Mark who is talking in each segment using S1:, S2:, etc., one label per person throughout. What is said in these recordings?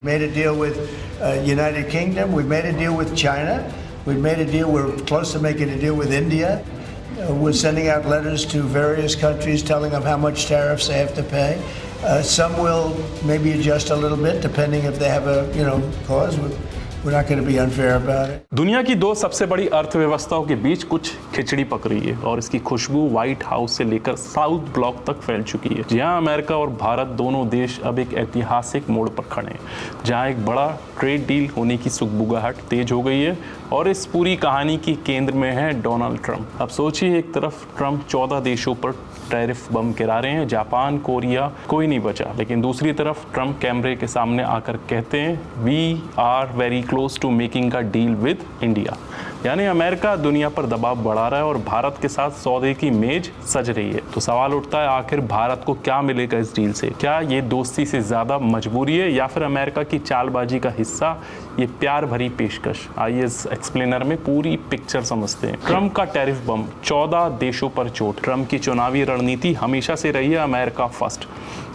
S1: Made a deal with United Kingdom. We made a deal with China. We made a deal. We're close to making a deal with India. We're sending out letters to various countries telling them how much tariffs they have to pay. Some will maybe adjust a little bit depending if they have a cause. We're not going to be unfair about it.
S2: दुनिया की दो सबसे बड़ी अर्थव्यवस्थाओं के बीच कुछ खिचड़ी पक रही है और इसकी खुशबू व्हाइट हाउस से लेकर साउथ ब्लॉक तक फैल चुकी है। जहां अमेरिका और भारत दोनों देश अब एक ऐतिहासिक मोड़ पर खड़े हैं, जहां एक बड़ा ट्रेड डील होने की सुगबुगाहट तेज हो गई है और इस पूरी कहानी की केंद्र में है डोनाल्ड ट्रंप। अब सोचिए, एक तरफ ट्रंप 14 देशों पर टैरिफ बम गिरा रहे हैं, जापान, कोरिया, कोई नहीं बचा, लेकिन दूसरी तरफ ट्रंप कैमरे के सामने आकर कहते हैं we are very close to making a deal with India. यानी अमेरिका दुनिया पर दबाव बढ़ा रहा है और भारत के साथ सौदे की मेज सज रही है। तो सवाल उठता है, आखिर भारत को क्या मिलेगा इस डील से? क्या ये दोस्ती से ज़्यादा मजबूरी है या फिर अमेरिका की चालबाजी का हिस्सा, ये प्यार भरी पेशकश? आइए इस एक्सप्लेनर में पूरी पिक्चर समझते हैं। ट्रंप का टैरिफ बम, 14 देशों पर चोट। ट्रंप की चुनावी रणनीति हमेशा से रही है अमेरिका फर्स्ट।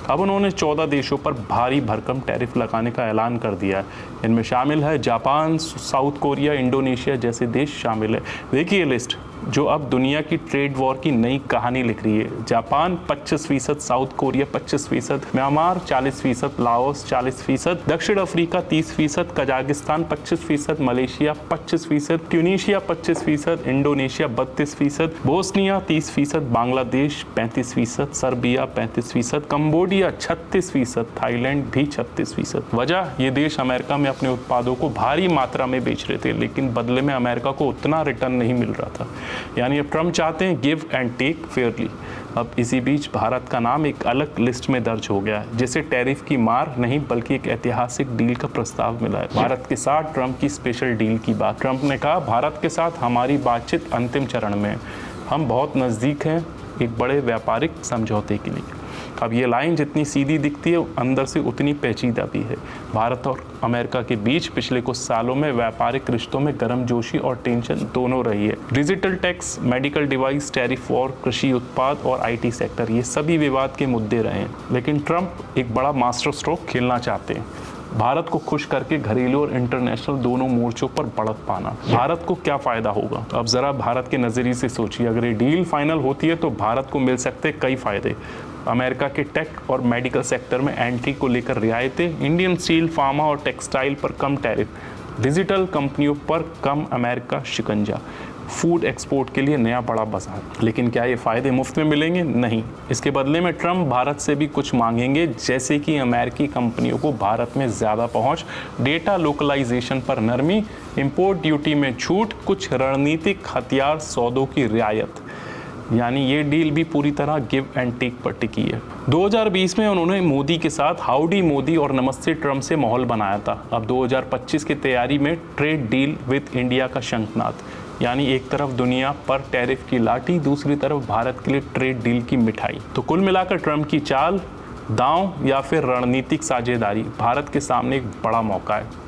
S2: अब उन्होंने 14 देशों पर भारी भरकम टैरिफ लगाने का ऐलान कर दिया है। इनमें शामिल है जापान, साउथ कोरिया, इंडोनेशिया जैसे देश शामिल है। देखिए लिस्ट, जो अब दुनिया की ट्रेड वॉर की नई कहानी लिख रही है। Japan 25%, south Korea 25%, Myanmar 40%, Laos 40%, दक्षिण Africa 30%, Kazakhstan 25%, Malaysia 25%, Tunisia 25%, Indonesia 32%, Bosnia 30%, Bangladesh 35%, Serbia 35%, Cambodia 36%, Thailand भी 36%। वजह, ये देश अमेरिका में अपने उत्पादों को भारी मात्रा में बेच रहे थे, लेकिन बदले में अमेरिका को उतना रिटर्न नहीं मिल रहा था। यानी अब ट्रंप चाहते हैं गिव एंड टेक फेयरली। अब इसी बीच भारत का नाम एक अलग लिस्ट में दर्ज हो गया है, जिसे टैरिफ की मार नहीं बल्कि एक ऐतिहासिक डील का प्रस्ताव मिला है। भारत के साथ ट्रंप की स्पेशल डील की बात। ट्रंप ने कहा, भारत के साथ हमारी बातचीत अंतिम चरण में है, हम बहुत नज़दीक हैं एक बड़े व्यापारिक समझौते के लिए। अब ये लाइन जितनी सीधी दिखती है, अंदर से उतनी पेचीदा भी है। भारत और अमेरिका के बीच पिछले कुछ सालों में व्यापारिक रिश्तों में गर्मजोशी और टेंशन दोनों रही है। Digital tax, medical device, tariff war, कृषि उत्पाद और आईटी सेक्टर, ये सभी विवाद के मुद्दे रहे हैं। लेकिन ट्रंप एक बड़ा मास्टर स्ट्रोक खेलना चाहते हैं, भारत को खुश करके घरेलू और इंटरनेशनल दोनों मोर्चों पर बढ़त पाना। भारत को क्या फ़ायदा होगा? अब ज़रा भारत के नज़रिए से सोचिए, अगर ये डील फाइनल होती है तो भारत को मिल सकते कई फ़ायदे। अमेरिका के टेक और मेडिकल सेक्टर में एंट्री को लेकर रियायतें, इंडियन स्टील, फार्मा और टेक्सटाइल पर कम टैरिफ, डिजिटल कंपनियों पर कम अमेरिका शिकंजा, फूड एक्सपोर्ट के लिए नया बड़ा बाजार। लेकिन क्या ये फ़ायदे मुफ्त में मिलेंगे? नहीं। इसके बदले में ट्रंप भारत से भी कुछ मांगेंगे, जैसे कि अमेरिकी कंपनियों को भारत में ज़्यादा पहुंच, डेटा लोकलाइजेशन पर नरमी, इंपोर्ट ड्यूटी में छूट, कुछ रणनीतिक हथियार सौदों की रियायत। यानी ये डील भी पूरी तरह गिव एंड टेक पर टिकी है। 2020 में उन्होंने मोदी के साथ हाउडी मोदी और नमस्ते ट्रंप से माहौल बनाया था। अब 2025 की तैयारी में ट्रेड डील विद इंडिया का शंखनाद। यानी एक तरफ दुनिया पर टैरिफ की लाठी, दूसरी तरफ भारत के लिए ट्रेड डील की मिठाई। तो कुल मिलाकर ट्रंप की चाल, दांव या फिर रणनीतिक साझेदारी, भारत के सामने एक बड़ा मौका है।